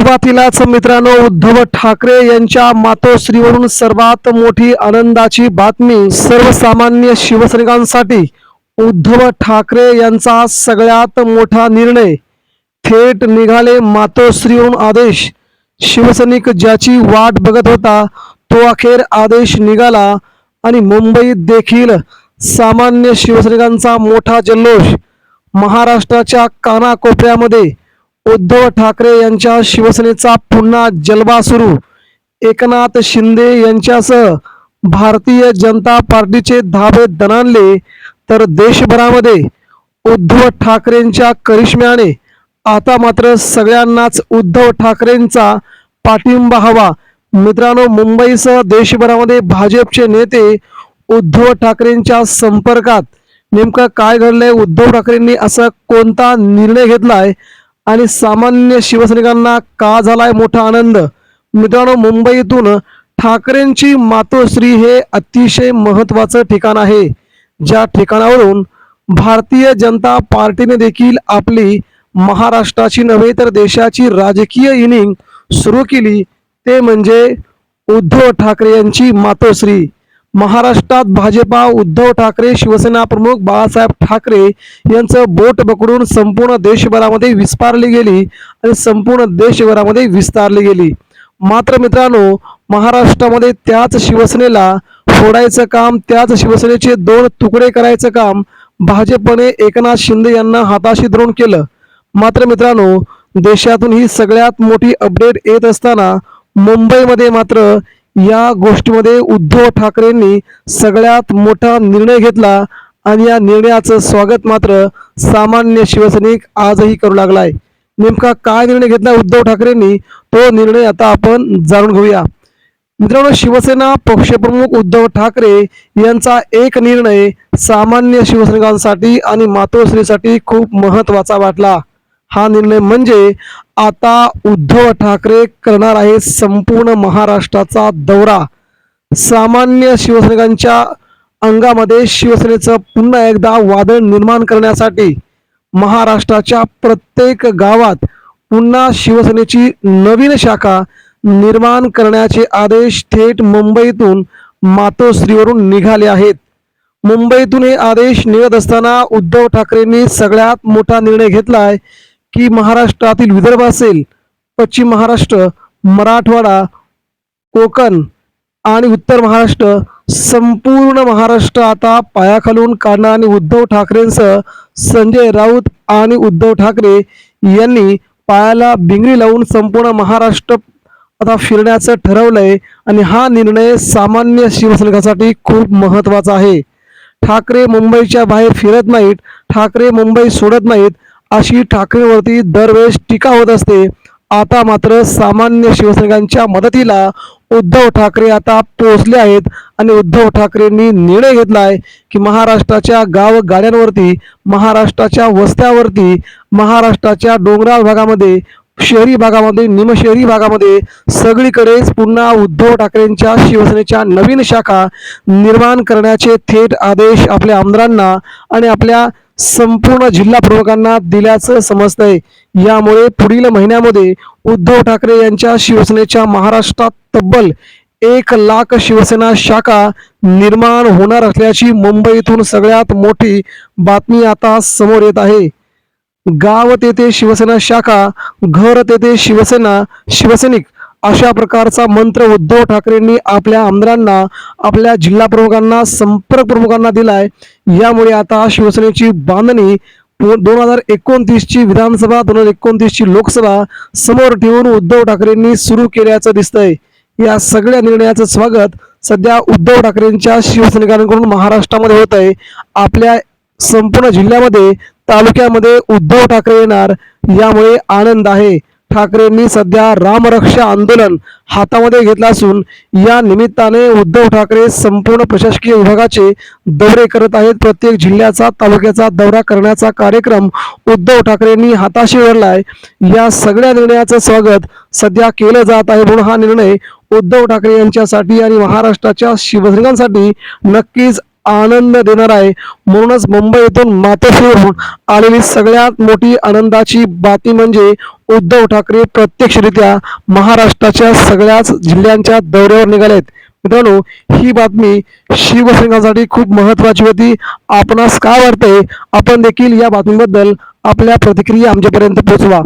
सुरुवातीलाच मित्रांनो, उद्धव ठाकरे यांच्या मातोश्रीवरून सर्वात मोठी आनंदाची बातमी सर्वसामान्य शिवसैनिकांसाठी. उद्धव ठाकरे यांचा सगळ्यात मोठा निर्णय. थेट निघाले मातोश्रीवरून आदेश. शिवसैनिक ज्याची वाट बघत होता तो अखेर आदेश निघाला आणि मुंबईत देखील सामान्य शिवसैनिकांचा मोठा जल्लोष. महाराष्ट्राच्या कानाकोपऱ्यामध्ये उद्धव ठाकरे यांच्या शिवसेनेचा पुन्हा जलवा सुरू. एकनाथ शिंदे यांच्यासह भारतीय जनता पार्टीचे धाबे दणाणले, तर देशभरामध्ये उद्धव ठाकरेंच्या करिश्म्याने आता मात्र सगळ्यांनाच उद्धव ठाकरेंचा पाठिंबा हवा. मित्रांनो, मुंबईसह देशभरामध्ये भाजपचे नेते उद्धव ठाकरेंच्या संपर्कात. नेमकं काय घडलंय? उद्धव ठाकरेंनी असा कोणता निर्णय घेतलाय आणि सामान्य शिवसैनिकांना का झालाय मोठा आनंद? मित्रांनो, मुंबईतून ठाकरेंची मातोश्री हे अतिशय महत्त्वाचं ठिकाण आहे, ज्या ठिकाणावरून भारतीय जनता पार्टीने देखील आपली महाराष्ट्राची नव्हे तर देशाची राजकीय इनिंग सुरू केली. ते म्हणजे उद्धव ठाकरे यांची मातोश्री. महाराष्ट्रात भाजपा, उद्धव ठाकरे, शिवसेना प्रमुख बाळासाहेब ठाकरे यांचं बोट पकडून संपूर्ण देशभरामध्ये विस्तारली गेली आणि संपूर्ण देशभरामध्ये विस्तारली गेली. मात्र मित्रांनो, महाराष्ट्रामध्ये त्याच शिवसेनेला फोडायचं काम, त्याच शिवसेनेचे दोन तुकडे करायचं काम भाजपने एकनाथ शिंदे यांना हाताशी धरून केलं. मात्र मित्रांनो, देशातून ही सगळ्यात मोठी अपडेट येत असताना मुंबईमध्ये मात्र या गोष्टीमध्ये उद्धव ठाकरेंनी सगळ्यात मोठा निर्णय घेतला आणि या निर्णयाचं स्वागत मात्र सामान्य शिवसैनिक आजही करू लागलाय. नेमका काय निर्णय घेतला उद्धव ठाकरेंनी, तो निर्णय आता आपण जाणून घेऊया. मित्रांनो, शिवसेना पक्षप्रमुख उद्धव ठाकरे यांचा एक निर्णय सामान्य शिवसैनिकांसाठी आणि मातोश्रीसाठी खूप महत्त्वाचा वाटला. हा निर्णय म्हणजे आता उद्धव ठाकरे करणार आहे संपूर्ण महाराष्ट्राचा दौरा. सामान्य शिवसैनिकांच्या अंगामध्ये शिवसेनेचं पुन्हा एकदा वादळ निर्माण करण्यासाठी महाराष्ट्राच्या प्रत्येक गावात पुन्हा शिवसेनेची नवीन शाखा निर्माण करण्याचे आदेश थेट मुंबईतून मातोश्रीवरून निघाले आहेत. मुंबईतून हे आदेश निघत असताना उद्धव ठाकरेंनी सगळ्यात मोठा निर्णय घेतलाय की महाराष्ट्रातील विदर्भ असेल, पश्चिम महाराष्ट्र, मराठवाडा, कोकण आणि उत्तर महाराष्ट्र, संपूर्ण महाराष्ट्र आता पायाखालून काढणार आणि उद्धव ठाकरेंसह संजय राऊत आणि उद्धव ठाकरे यांनी पायाला भिंगरी लावून संपूर्ण महाराष्ट्र आता फिरण्याचं ठरवलंय. आणि हा निर्णय सामान्य शिवसैनिकांसाठी खूप महत्त्वाचा आहे. ठाकरे मुंबईच्या बाहेर फिरत नाहीत, ठाकरे मुंबई सोडत नाहीत, अशी ठाकरेवरती दरवेळेस टीका होत असते. आता मात्र सामान्य शिवसैनिकांच्या मदतीला उद्धव ठाकरे आता पोहोचले आहेत आणि उद्धव ठाकरेंनी निर्णय घेतलाय की महाराष्ट्राच्या गावगाड्यांवरती, महाराष्ट्राच्या वस्त्यावरती, महाराष्ट्राच्या डोंगराळ भागामध्ये, शहरी भागामध्ये, निमशहरी भागामध्ये सगळीकडेच पुन्हा उद्धव ठाकरेंच्या शिवसेनेच्या नवीन शाखा निर्माण करण्याचे थेट आदेश आपल्या आमदारांना आणि आपल्या संपूर्ण जिल्हा प्रमुखांना दिल्याचं समजतंय. यामुळे पुढील महिन्यामध्ये उद्धव ठाकरे यांच्या शिवसेनेच्या महाराष्ट्रात तब्बल 1,00,000 शिवसेना शाखा निर्माण होणार असल्याची मुंबईतून सगळ्यात मोठी बातमी आता समोर येत आहे. गाव तेथे शिवसेना शाखा, घर तेथे शिवसेना, शिवसैनिक अशा प्रकारचा मंत्र उद्धव ठाकरेंनी आपल्या आमदारांना, आपल्या जिल्हा प्रमुखांना, संपर्क प्रमुखांना दिलाय. यामुळे आता शिवसेनेची बांधणी 2029 ची विधानसभा, 2029 ची लोकसभा समोर ठेवून उद्धव ठाकरेंनी सुरू केल्याचं दिसतंय. या सगळ्या निर्णयाचं स्वागत सध्या उद्धव ठाकरेंच्या शिवसैनिकांकडून महाराष्ट्रामध्ये होत आहे. आपल्या संपूर्ण जिल्ह्यामध्ये, तालुक्यामध्ये उद्धव ठाकरे येणार, यामुळे आनंद आहे. ठाकरेंनी सध्या रामरक्षा आंदोलन हातामध्ये घेतला असून या निमित्ताने उद्धव ठाकरे संपूर्ण प्रशासकीय विभागाचे दौरे करत आहेत. प्रत्येक जिल्ह्याचा, तालुक्याचा दौरा करण्याचा कार्यक्रम उद्धव ठाकरेंनी हाताशी धरलाय. या सगळ्या निर्णयाचं स्वागत सध्या केलं जात आहे. म्हणून हा निर्णय उद्धव ठाकरे यांच्यासाठी आणि महाराष्ट्राच्या शिवसैनिकांसाठी नक्कीच आनंद देणार आहे. म्हणूनच मुंबईतून मातोश्रीवरून आलेली सगळ्यात मोठी आनंदाची बातमी म्हणजे उद्धव ठाकरे प्रत्यक्षरित्या महाराष्ट्राच्या सगळ्याच जिल्ह्यांच्या दौऱ्यावर निघालेत. मित्रांनो, ही बातमी शिवसैनिकांसाठी खूप महत्त्वाची होती. आपणास काय वाटतंय? आपण देखील या बातमीबद्दल आपल्या प्रतिक्रिया आमच्यापर्यंत पोहोचवा.